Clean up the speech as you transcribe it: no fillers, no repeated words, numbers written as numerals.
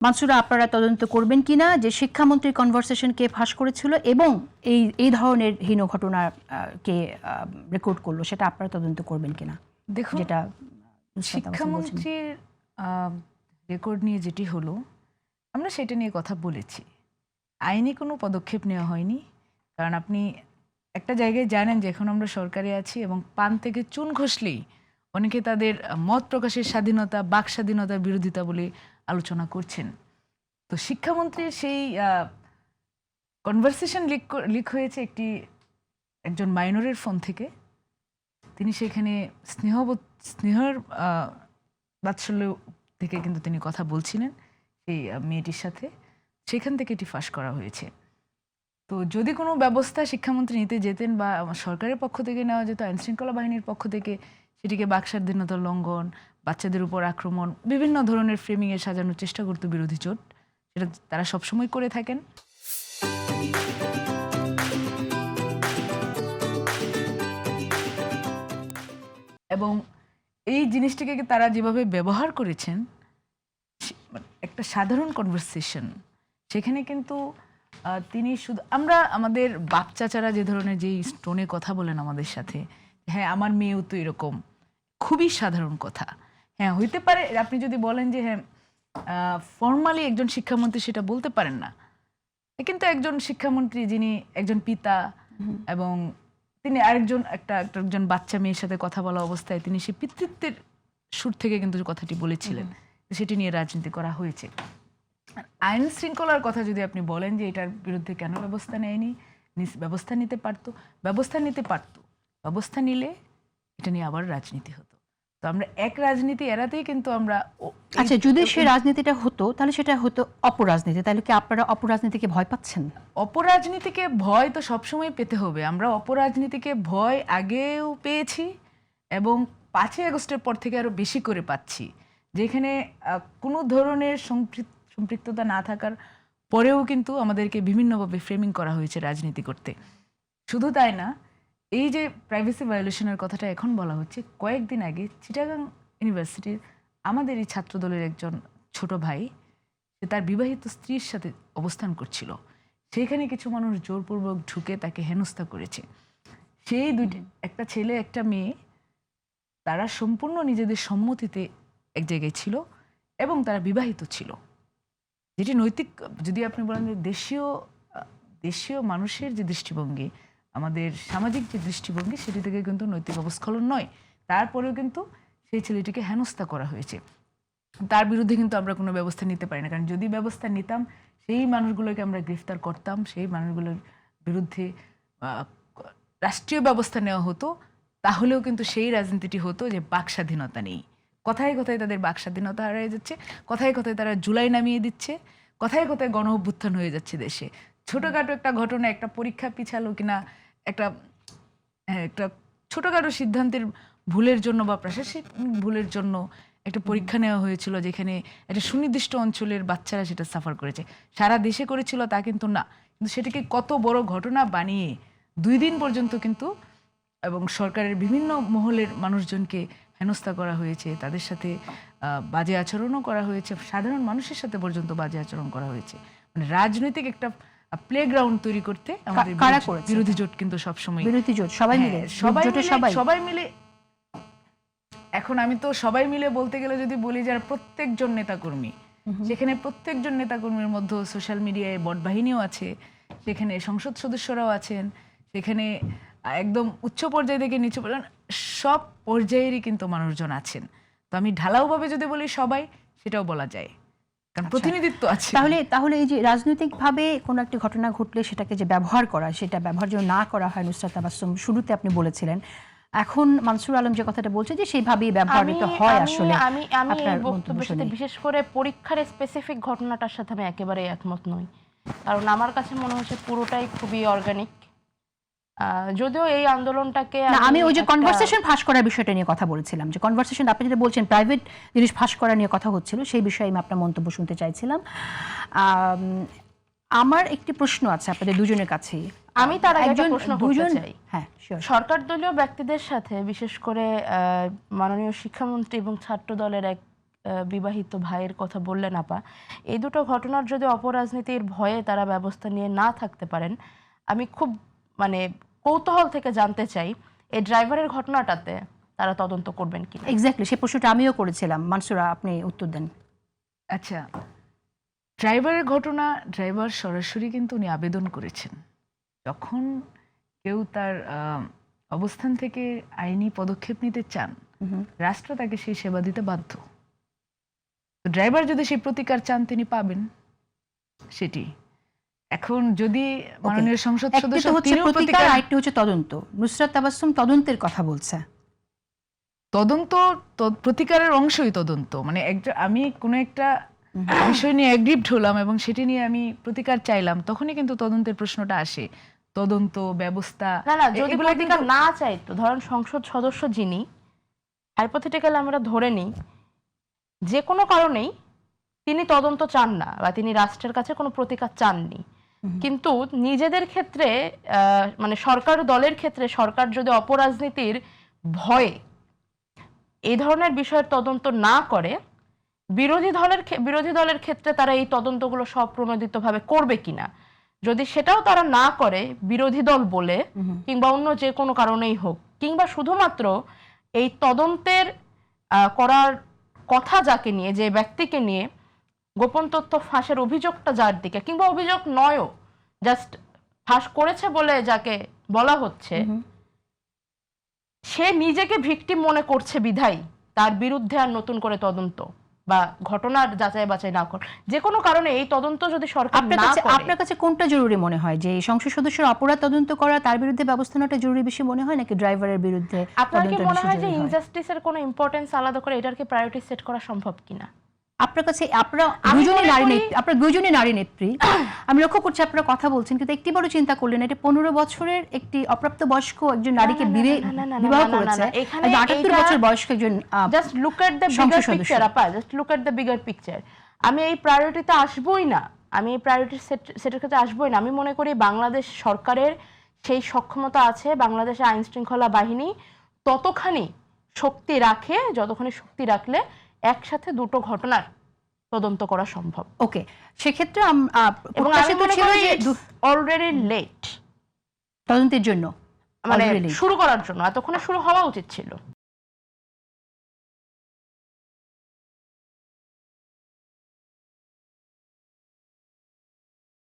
মানসুরা, আপনারা তদন্ত করবেন কিনা যে শিক্ষামন্ত্রী কনভারসেশনকে ফাঁস করেছিল এবং এই ধরনের হীন ঘটনা কে রেকর্ড করলো, সেটা আপনারা তদন্ত করবেন কিনা? দেখুন, যেটা শিক্ষামন্ত্রীর রেকর্ড নিয়ে যেটি হলো, আমরা সেটা নিয়ে কথা বলেছি। আইনি কোনো পদক্ষেপ নেওয়া হয়নি, কারণ আপনি একটা জায়গায় জানেন যে এখন আমরা সরকারে আছি এবং পান থেকে চুন ঘষলেই অনেকে তাদের মত প্রকাশের স্বাধীনতা, বাক স্বাধীনতার বিরোধিতা বলে আলোচনা করছেন। তো শিক্ষামন্ত্রীর সেই কনভারসেশন লিক হয়েছে একজন মাইনরের ফোন থেকে। তিনি সেখানে স্নেহর বাৎসল্য থেকে কিন্তু তিনি কথা বলছিলেন সেই মেয়েটির সাথে, সেখান থেকে এটি ফাঁস করা হয়েছে। তো যদি কোনো ব্যবস্থা শিক্ষামন্ত্রী নিতে যেতেন বা সরকারের পক্ষ থেকে নেওয়া যেত, আইনশৃঙ্খলা বাহিনীর পক্ষ থেকে, সেটিকে বাকস্বাধীনতার লঙ্ঘন, বাচ্চাদের উপর আক্রমণ, বিভিন্ন ধরনের ফ্রেমিংয়ে সাজানোর চেষ্টা করতো বিরোধী জোট। সেটা তারা সবসময় করে থাকেন। এবং এই জিনিসটিকে তারা যেভাবে ব্যবহার করেছেন, একটা সাধারণ কনভারসেশন, সেখানে কিন্তু তিনি শুধু, আমরা আমাদের বাপ চাচারা যে ধরনের যেই স্টোনে কথা বলেন আমাদের সাথে, হ্যাঁ আমার মেয়েও তো এরকম, খুবই সাধারণ কথা। হ্যাঁ হইতে পারে আপনি যদি বলেন যে হ্যাঁ ফর্মালি একজন শিক্ষামন্ত্রী সেটা বলতে পারেন না, কিন্তু একজন শিক্ষামন্ত্রী যিনি একজন পিতা এবং তিনি একজন বাচ্চা মেয়ের সাথে কথা বলা অবস্থায় তিনি সে পিতৃত্বের সুর থেকে কিন্তু কথাটি বলেছিলেন, সেটি নিয়ে রাজনীতি করা হয়েছে। আইন শৃঙ্খলার কথা যদি আপনি বলেন যে এটার বিরুদ্ধে কেন ব্যবস্থা নেয়নি, ব্যবস্থা নিতে পারতো, ব্যবস্থা নিলে এটা নিয়ে আবার রাজনীতি হতো। তো আমরা এক রাজনীতি এড়াতেই কিন্তু আমরা, আচ্ছা, যদি সে রাজনীতিটা হতো তাহলে সেটা হতো অপরাজনীতি, তাহলে কি আপনারা অপরাজনীতিকে ভয় পাচ্ছেন? অপরাজনীতিকে ভয় তো সবসময় পেতে হবে। আমরা অপরাজনীতিকে ভয় আগেও পেয়েছি এবং 5ই আগস্টের পর থেকে আরো বেশি করে পাচ্ছি, যেখানে কোনো ধরনের সম্পৃক্ততা না থাকার পরেও কিন্তু আমাদেরকে বিভিন্নভাবে ফ্রেমিং করা হয়েছে রাজনীতি করতে। শুধু তাই না, এই যে প্রাইভেসি ভায়োলেশনের কথাটা এখন বলা হচ্ছে, কয়েকদিন আগে চিটাগাং ইউনিভার্সিটির আমাদের এই ছাত্রদলের একজন ছোট ভাই, সে তার বিবাহিত স্ত্রীর সাথে অবস্থান করছিল, সেখানে কিছু মানুষ জোরপূর্বক ঢুকে তাকে হেনস্থা করেছে। সেই একটা ছেলে একটা মেয়ে, তারা সম্পূর্ণ নিজেদের সম্মতিতে এক জায়গায় ছিল এবং তারা বিবাহিত ছিল, যেটি নৈতিক, যদি আপনি বলেন যে দেশীয় মানুষের যে দৃষ্টিভঙ্গি, আমাদের সামাজিক যে দৃষ্টিভঙ্গি, সেটি থেকে কিন্তু নৈতিক অবস্খলন নয়। তারপরেও কিন্তু সেই ছেলেটিকে হেনস্থা করা হয়েছে। তার বিরুদ্ধে কিন্তু আমরা কোনো ব্যবস্থা নিতে পারি না, কারণ যদি ব্যবস্থা নিতাম সেই মানুষগুলোকে আমরা গ্রেফতার করতাম, সেই মানুষগুলোর বিরুদ্ধে রাষ্ট্রীয় ব্যবস্থা নেওয়া হতো, তাহলেও কিন্তু সেই রাজনীতিটি হতো যে বাক স্বাধীনতা নেই। কথায় কথায় তাদের বাক স্বাধীনতা হারিয়ে যাচ্ছে, কথায় কথায় তারা জুলাই নামিয়ে দিচ্ছে, কথায় কথায় গণ অভ্যুত্থান হয়ে যাচ্ছে দেশে। ছোটখাটো একটা ঘটনা, একটা পরীক্ষা পিছালো কিনা, একটা ছোটখাটো সিদ্ধান্তের ভুলের জন্য বা প্রশাসনিক ভুলের জন্য একটা পরীক্ষা নেওয়া হয়েছিল, যেখানে একটা সুনির্দিষ্ট অঞ্চলের বাচ্চারা সেটা সাফার করেছে। সারা দেশে করেছিল তা কিন্তু না, কিন্তু সেটাকে কত বড় ঘটনা বানিয়ে 2 দিন পর্যন্ত কিন্তু, এবং সরকারের বিভিন্ন মহলের মানুষজনকে হেনস্থা করা হয়েছে, তাদের সাথে বাজে আচরণও করা হয়েছে, সাধারণ মানুষের সাথে পর্যন্ত বাজে আচরণ করা হয়েছে। মানে রাজনৈতিক একটা প্লেগ্রাউন্ড তৈরি করতে আমাদের বিরোধী জোট কিন্তু সবসময়, বিরোধী জোট সবাই মিলে এখন আমি তো সবাই মিলে বলতে গেলে যদি বলি যারা প্রত্যেকজন নেতাকর্মী, সেখানে প্রত্যেকজন নেতাকর্মীর মধ্যে সোশ্যাল মিডিয়ায় বট বাহিনীও আছে, সেখানে সংসদ সদস্যরাও আছেন, সেখানে একদম উচ্চ পর্যায় থেকে নিচু পর্যায়ে সব পর্যায়েরই কিন্তু মানুষজন আছেন। তো আমি ঢালাওভাবে যদি বলি সবাই, সেটাও বলা যায়, কারণ প্রতিনিধিত্ব আছে। তাহলে এই যে রাজনৈতিকভাবে কোনো একটা ঘটনা ঘটলে সেটাকে যে ব্যবহার করা, সেটা ব্যবহার যেন না করা হয়, নুসরাত তাবাসসুম শুরুতে আপনি বলেছিলেন, এখন মানসুর আলম যে কথাটা বলছে যে সেইভাবেই ব্যবহৃত হয়। আসলে আমি এই বক্তব্যের সাথে বিশেষ করে পরীক্ষার স্পেসিফিক ঘটনাটার সাথে আমি একেবারে একমত নই, কারণ আমার কাছে মনে হচ্ছে পুরোটাই খুবই অর্গানিক। যদিও এই আন্দোলনটাকে আমি ওই যে কনভারসেশন ফাঁস করার বিষয়টা নিয়ে কথা বলেছিলাম, যে কনভারসেশন আপনি যেটা বলছেন প্রাইভেট জিনিস ফাঁস করা নিয়ে কথা হচ্ছিল, সেই বিষয়ে আমি আপনার মন্তব্য শুনতে চাইছিলাম। আমার একটি প্রশ্ন আছে আপনাদের দুজনের কাছেই। আমি তার আগে একটা প্রশ্ন করতে চাই। হ্যাঁ, সরকার দলীয় ব্যক্তিদের সাথে বিশেষ করে মাননীয় শিক্ষামন্ত্রী এবং ছাত্র দলের এক বিবাহিত ভাইয়ের কথা বললেন আপা, এই দুটো ঘটনার যদি অপরাজনীতির ভয়ে তারা ব্যবস্থা নিয়ে না থাকতে পারেন, আমি খুব মানে কৌতূহল থেকে জানতে চাই এই ড্রাইভারের ঘটনাটাতে তারা তদন্ত করবেন কি। এক্স্যাক্টলি সেই প্রশ্নটা আমিও করেছিলাম। মানসুরা, আপনি উত্তর দেন। আচ্ছা, ড্রাইভারের ঘটনা, ড্রাইভার সরাসরি কিন্তু উনি আবেদন করেছেন। যখন কেউ তার অবস্থান থেকে আইনি পদক্ষেপ নিতে চান, রাষ্ট্র তাকে সেই সেবা দিতে বাধ্য। তো ড্রাইভার যদি সেই প্রতিকার চান তিনি পাবেন সেটি। এখন যদি মাননীয় সংসদ সদস্য তিনিও প্রতিকার, আরেকটি হচ্ছে তদন্ত। নুসরাত তাবাসসুম তদন্তের কথা বলছে। তদন্ত প্রতিকারের অংশই তদন্ত। মানে আমি কোনো একটা বিষয় নিয়ে অ্যাগ্রিভড হলাম এবং সেটি নিয়ে আমি প্রতিকার চাইলাম, তখনই কিন্তু তদন্তের প্রশ্নটা আসে। তদন্ত ব্যবস্থা না, যদি প্রতিকার না চাইতো, ধরেন সংসদ সদস্য যিনি, হাইপোথেটিক্যালি আমরা ধরে নিই যে কোনো কারণেই তিনি তদন্ত চান না বা তিনি রাষ্ট্রের কাছে কোনো প্রতিকার চাননি, কিন্তু নিজেদের ক্ষেত্রে মানে সরকার দলের ক্ষেত্রে সরকার যদি অপরাজনীতির ভয়ে এই ধরনের বিষয়ের তদন্ত না করে, বিরোধী দলের ক্ষেত্রে তারা এই তদন্তগুলো স্বপ্রণোদিতভাবে করবে কিনা, যদি সেটাও তারা না করে বিরোধী দল বলে কিংবা অন্য যে কোনো কারণেই হোক, কিংবা শুধুমাত্র এই তদন্তের করার কথা যাকে নিয়ে, যে ব্যক্তিকে নিয়ে গোপন তথ্য ফাঁসের অভিযোগটা যার দিকে, কিংবা অভিযোগ নয়ও, জাস্ট ফাঁস করেছে বলে যাকে বলা হচ্ছে, সে নিজেকে ভিকটিম মনে করছে বিধায় তার বিরুদ্ধে আর নতুন করে তদন্ত বা ঘটনার যাচাই বাছাই না কর, যে কোনো কারণে এই তদন্ত যদি সরকার না করে। আপনার কাছে কোনটা জরুরি মনে হয়, যে সংসদ সদস্যের অপরাধ তদন্ত করা, তার বিরুদ্ধে ব্যবস্থা নেওয়াটা জরুরি বেশি মনে হয়, নাকি ড্রাইভারের বিরুদ্ধে? আপনার কি মনে হয় যে ইনজাস্টিসের কোনো ইম্পর্টেন্স আলাদা করে এটার কি প্রায়োরিটি সেট করা সম্ভব কিনা? আপনার কাছে আপনারা দুজনই নারী নেত্রী, আমি লক্ষ্য করছি আপনারা কথা বলছেন, কিন্তু একটি বড় চিন্তা করলেন, এটা 15 বছরের একটি অপ্রাপ্তবয়স্ক একজন নারীকে বিবাহ করেছে, 78 বছর বয়স্ক একজন। Just look at the bigger picture আপা, just look at the bigger picture. আমি এই প্রায়োরিটিতে আসবই না, আমি এই প্রায়োরিটি সেটের ক্ষেত্রে আসবই না। আমি মনে করি বাংলাদেশ সরকারের সেই সক্ষমতা আছে, বাংলাদেশের আইন শৃঙ্খলা বাহিনী ততখানি শক্তি রাখে যতখানি শক্তি রাখলে একসাথে দুটো ঘটনার তদন্ত করা সম্ভব। ওকে, সেক্ষেত্রে অলরেডি লেট তদন্তের জন্য, মানে শুরু করার জন্য, এতক্ষণে শুরু হওয়া উচিত ছিল।